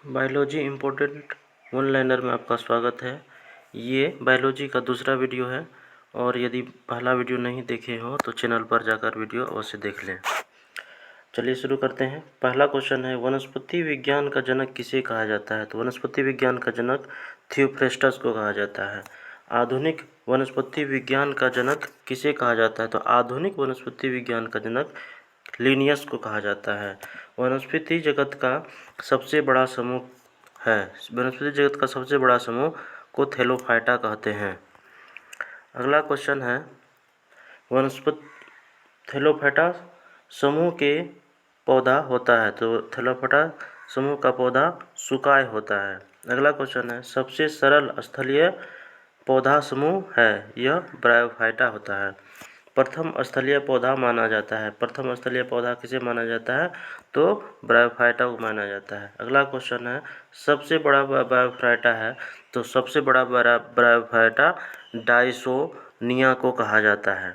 Biology important one liner में आपका स्वागत है। ये बायोलॉजी का दूसरा वीडियो है और यदि पहला वीडियो नहीं देखे हो तो चैनल पर जाकर वीडियो अवश्य देख लें। चलिए शुरू करते हैं। पहला क्वेश्चन है, वनस्पति विज्ञान का जनक किसे कहा जाता है? तो वनस्पति विज्ञान का जनक थियोफ्रेस्टस को कहा जाता है। आधुनिक वनस्पति विज्ञान का जनक किसे कहा जाता है? तो आधुनिक वनस्पति विज्ञान का जनक लिनियस को कहा जाता है। वनस्पति जगत का सबसे बड़ा समूह है, वनस्पति जगत का सबसे बड़ा समूह को थैलोफाइटा कहते हैं। अगला क्वेश्चन है, वनस्पति थैलोफाइटा समूह के पौधा होता है, तो थैलोफाइटा समूह का पौधा सुकाय होता है। अगला क्वेश्चन है, सबसे सरल स्थलीय पौधा समूह है, यह ब्रायोफाइटा होता है। प्रथम स्थलीय पौधा माना जाता है, प्रथम स्थलीय पौधा किसे माना जाता है? तो ब्रायोफाइटा को माना जाता है। अगला क्वेश्चन है, सबसे बड़ा ब्रायोफाइटा है, तो सबसे बड़ा ब्रायोफाइटा डायसोनिया को कहा जाता है।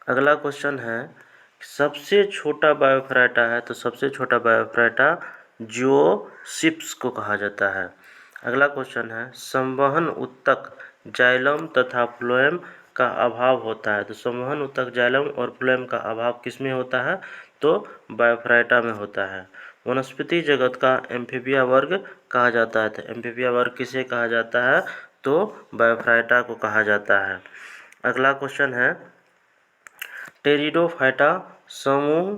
अगला क्वेश्चन है, सबसे छोटा बायोफाइटा है, तो सबसे छोटा बायोफाइटा जियोसिप्स को कहा जाता है। अगला क्वेश्चन है, संवहन उत्तक जाइलम तथा फ्लोएम का अभाव होता है, तो संवहन उत्तक जाइलम और फ्लोएम का अभाव किसमें होता है? तो बायोफाइटा में होता है। वनस्पति जगत का एम्फीबिया वर्ग कहा जाता है, तो एम्फीबिया वर्ग किसे कहा जाता है? तो बायोफाइटा को कहा जाता है। अगला क्वेश्चन है, टेरिडोफाइटा समूह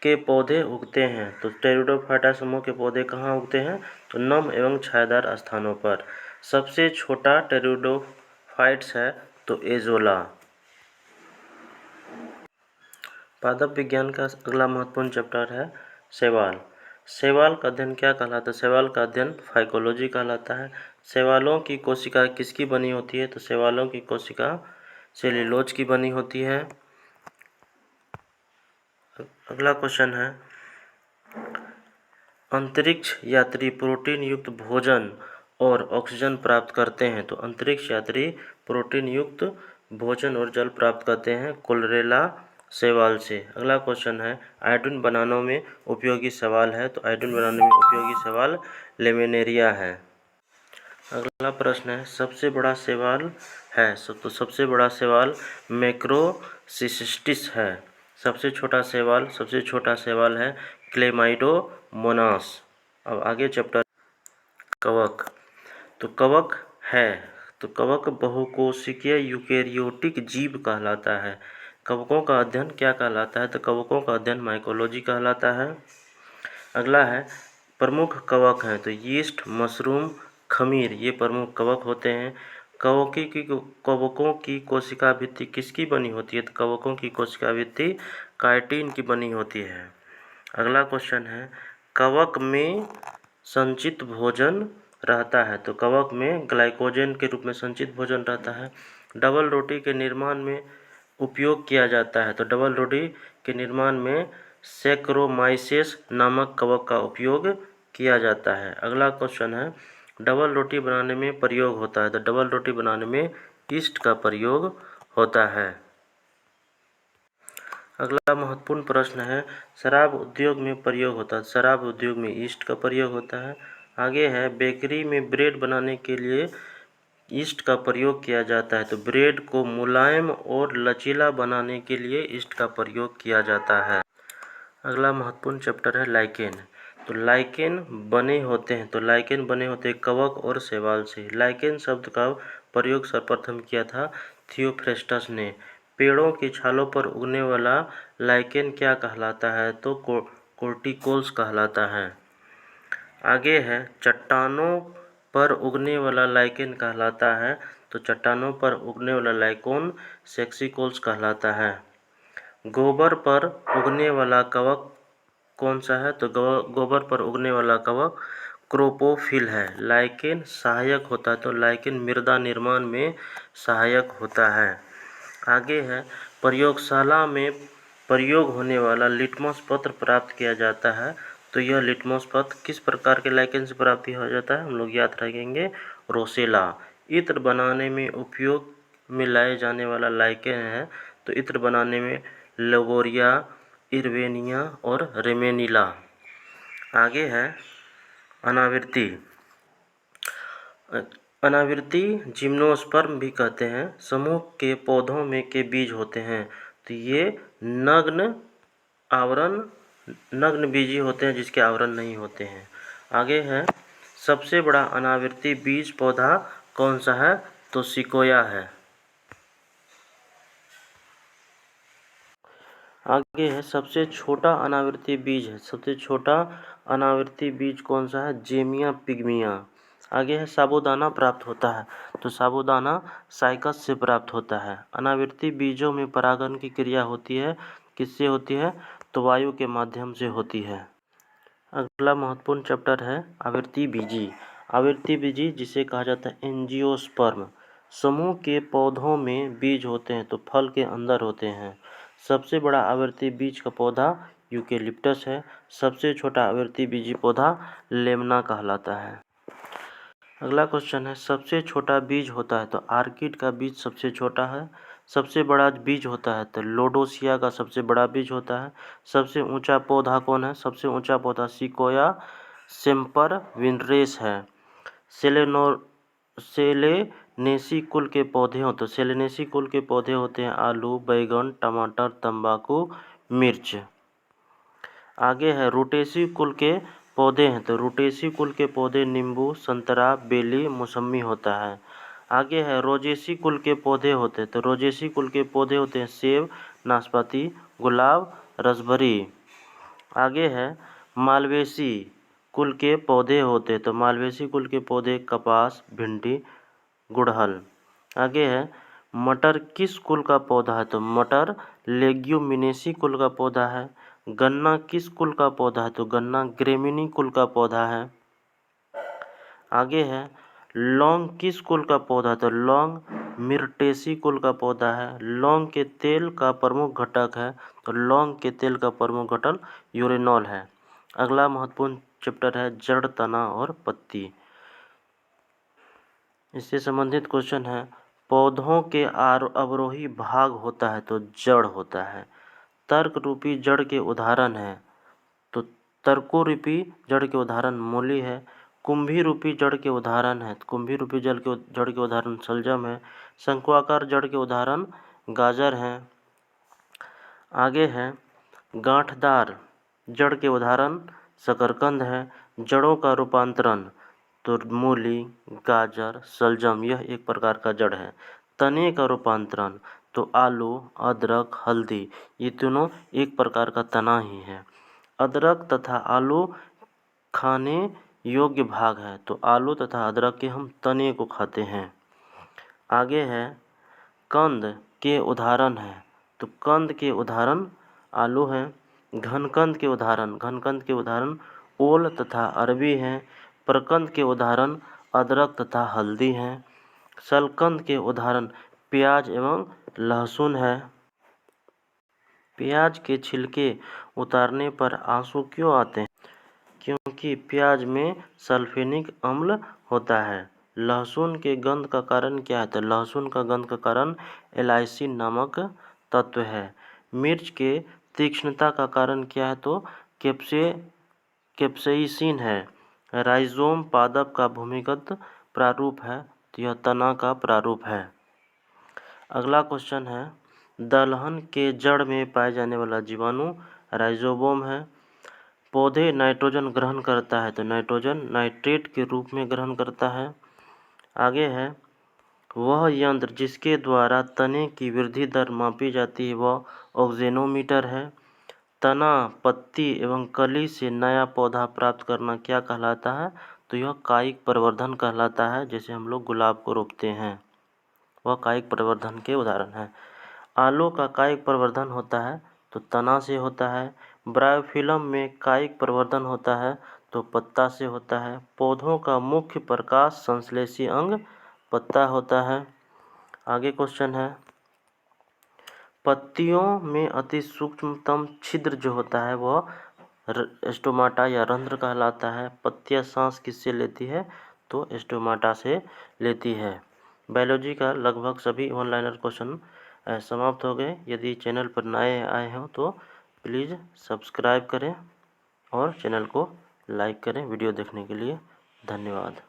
के पौधे उगते हैं, तो टेरिडोफाइटा समूह के पौधे कहाँ उगते हैं? तो नम एवं छायादार स्थानों पर। सबसे छोटा टेरिडोफाइट्स है, तो एजोला। पादप विज्ञान का अगला महत्वपूर्ण चैप्टर है शैवाल। शैवाल का अध्ययन क्या कहलाता है? शैवाल का अध्ययन फाइकोलॉजी कहलाता है। शैवालों की कोशिका किसकी बनी होती है? तो शैवालों की कोशिका सेल्यूलोज की बनी होती है। अगला क्वेश्चन है, अंतरिक्ष यात्री प्रोटीन युक्त भोजन और ऑक्सीजन प्राप्त करते हैं, तो अंतरिक्ष यात्री प्रोटीन युक्त भोजन और जल प्राप्त करते हैं कोलरेला शैवाल से। अगला क्वेश्चन है, आयोडीन बनाने में उपयोगी शैवाल है, तो आयोडीन बनाने में उपयोगी शैवाल लेमिनेरिया है। अगला प्रश्न है, सबसे बड़ा शैवाल है, तो सबसे बड़ा शैवाल मैक्रोसिस्टिस है। सबसे छोटा शैवाल है क्लेमाइडोमोनास। अब आगे चैप्टर कवक। तो कवक है, तो कवक बहुकोशिकीय यूकेरियोटिक जीव कहलाता है। कवकों का अध्ययन क्या कहलाता है? तो कवकों का अध्ययन माइकोलॉजी कहलाता है। अगला है, प्रमुख कवक हैं, तो यीस्ट, मशरूम, खमीर, ये प्रमुख कवक होते हैं। कवकों की कोशिका भित्ति किसकी बनी होती है? तो कवकों की कोशिका भित्ति काइटिन की बनी होती है। अगला क्वेश्चन है, कवक में संचित भोजन रहता है, तो कवक में ग्लाइकोजन के रूप में संचित भोजन रहता है। डबल रोटी के निर्माण में उपयोग किया जाता है, तो डबल रोटी के निर्माण में सैक्रोमाइसेस नामक कवक का उपयोग किया जाता है। अगला क्वेश्चन है, डबल रोटी बनाने में प्रयोग होता है, तो डबल रोटी बनाने में ईस्ट का प्रयोग होता है। अगला महत्वपूर्ण प्रश्न है, शराब उद्योग में प्रयोग होता है, शराब उद्योग में ईस्ट का प्रयोग होता है। आगे है, बेकरी में ब्रेड बनाने के लिए ईस्ट का प्रयोग किया जाता है, तो ब्रेड को मुलायम और लचीला बनाने के लिए ईस्ट का प्रयोग किया जाता है। अगला महत्वपूर्ण चैप्टर है लाइकेन। तो लाइकेन बने होते हैं कवक और शैवाल से। लाइकेन शब्द का प्रयोग सर्वप्रथम किया था थियोफ्रेस्टस ने। पेड़ों की छालों पर उगने वाला लाइकेन क्या कहलाता है? तो कोर्टिकोल्स कहलाता है। आगे है, चट्टानों पर उगने वाला लाइकेन कहलाता है, तो चट्टानों पर उगने वाला लाइकोन सेक्सिकोल्स कहलाता है। गोबर पर उगने वाला कवक कौन सा है? तो गोबर पर उगने वाला कवक क्रोपोफिल है। लाइकेन सहायक होता है, तो लाइकेन मृदा निर्माण में सहायक होता है। आगे है, प्रयोगशाला में प्रयोग होने वाला लिटमस पत्र प्राप्त किया जाता है, तो यह लिटमस पत्र किस प्रकार के लाइकेन से प्राप्त हो जाता है? हम लोग याद रखेंगे रोसेला। इत्र बनाने में उपयोग में लाए जाने वाला लाइकेन है, तो इत्र बनाने में लोगोरिया, इरवेनिया और रेमेनिला। आगे है, अनावृत्ति। अनावृत्ति जिम्नोस्पर्म भी कहते हैं, समूह के पौधों में के बीज होते हैं। तो ये नग्न बीजी होते हैं जिसके आवरण नहीं होते हैं। आगे है, सबसे बड़ा अनावृत्ति बीज पौधा कौन सा है? तो सिकोया है। आगे है, सबसे छोटा अनावृत्ति बीज है। सबसे छोटा अनावृत्ति बीज कौन सा है? जेमिया पिग्मिया। आगे है, साबूदाना प्राप्त होता है। तो साबूदाना साइकस से प्राप्त होता है। अनावृत्ति बीजों में परागण की क्रिया होती है, किससे होती है? तो वायु के माध्यम से होती है। अगला महत्वपूर्ण चैप्टर है आवृत्ति बीजी। आवृत्ति बीजी जिसे कहा जाता है एंजियोस्पर्म। समूह के पौधों में बीज होते हैं तो फल के अंदर होते हैं। सबसे बड़ा आवृत्ति बीज का पौधा यूकेलिप्टस है। सबसे छोटा आवृत्ति बीजी पौधा लेमना कहलाता है। अगला क्वेश्चन है, सबसे छोटा बीज होता है तो आर्किड का बीज सबसे छोटा है। सबसे बड़ा बीज होता है तो लोडोसिया का सबसे बड़ा बीज होता है। सबसे ऊंचा पौधा कौन है? सबसे ऊंचा पौधा सिकोया सेम्परविनरेस है। सेलेनेसी कुल के पौधे हो तो सेलेनेसी कुल के पौधे होते हैं आलू, बैगन, टमाटर, तंबाकू, मिर्च। आगे है, रूटेसी कुल के पौधे हैं तो रूटेसी कुल के पौधे नींबू, संतरा, बेली, मौसमी होता है। आगे है, रोजेसी कुल के पौधे होते हैं तो रोजेसी कुल के पौधे होते हैं सेब, नाशपाती, गुलाब, रसभरी। आगे है, मालवेसी कुल के पौधे होते हैं तो मालवेसी कुल के पौधे कपास, भिंडी, गुड़हल। आगे है, मटर किस कुल का पौधा है? तो मटर लेग्यूमिनेसी कुल का पौधा है। गन्ना किस कुल का पौधा है? तो गन्ना ग्रेमिनी कुल का पौधा है। आगे है, लौंग किस कुल का पौधा है? तो लौंग मिर्टेसी कुल का पौधा है। लौंग के तेल का प्रमुख घटक है तो लौंग के तेल का प्रमुख घटक यूरेनॉल है। अगला महत्वपूर्ण चैप्टर है जड़, तना और पत्ती। इससे संबंधित क्वेश्चन है, पौधों के अवरोही भाग होता है तो जड़ होता है। तर्क रूपी जड़ के उदाहरण है तो तर्को रूपी जड़ के उदाहरण मूली है। कुंभी रूपी जड़ के उदाहरण है तो कुंभी रूपी जड़ के उदाहरण शलजम है। शंक्वाकार जड़ के उदाहरण गाजर हैं। आगे है, गांठदार जड़ के उदाहरण शकरकंद है। जड़ों का रूपांतरण तो मूली, गाजर, शलजम यह एक प्रकार का जड़ है। तने का रूपांतरण तो आलू, अदरक, हल्दी ये तीनों एक प्रकार का तना ही है। अदरक तथा आलू खाने योग्य भाग है तो आलू तथा अदरक के हम तने को खाते हैं। आगे है, कंद के उदाहरण है तो कंद के उदाहरण आलू हैं। घनकंद के उदाहरण ओल तथा अरबी हैं। प्रकंद के उदाहरण अदरक तथा हल्दी हैं। शलकंद के उदाहरण प्याज एवं लहसुन है। प्याज के छिलके उतारने पर आंसू क्यों आते हैं? क्योंकि प्याज में सल्फेनिक अम्ल होता है। लहसुन के गंध का कारण क्या है? तो लहसुन का गंध का कारण एलाइसिन नामक तत्व है। मिर्च के तीक्ष्णता का कारण क्या है? तो कैप्सेइसिन है। राइजोम पादप का भूमिगत प्रारूप है तो यह तना का प्रारूप है। अगला क्वेश्चन है, दलहन के जड़ में पाए जाने वाला जीवाणु राइजोबोम है। पौधे नाइट्रोजन ग्रहण करता है तो नाइट्रोजन नाइट्रेट के रूप में ग्रहण करता है। आगे है, वह यंत्र जिसके द्वारा तने की वृद्धि दर मापी जाती है वह ऑक्जेनोमीटर है। तना, पत्ती एवं कली से नया पौधा प्राप्त करना क्या कहलाता है? तो यह कायिक प्रवर्धन कहलाता है। जैसे हम लोग गुलाब को रोपते हैं वह कायिक प्रवर्धन के उदाहरण है। आलू का कायिक प्रवर्धन होता है तो तना से होता है। ब्रायोफिल्म में कायिक प्रवर्धन होता है तो पत्ता से होता है। पौधों का मुख्य प्रकाश संश्लेषी अंग पत्ता होता है। आगे क्वेश्चन है, पत्तियों में अति सूक्ष्मतम छिद्र जो होता है वह स्टोमाटा या रंध्र कहलाता है। पत्तियां सांस किससे लेती है? तो स्टोमाटा से लेती है। बायोलॉजी का लगभग सभी ऑनलाइनर क्वेश्चन समाप्त हो गए। यदि चैनल पर नए आए हो तो प्लीज़ सब्सक्राइब करें और चैनल को लाइक करें। वीडियो देखने के लिए धन्यवाद।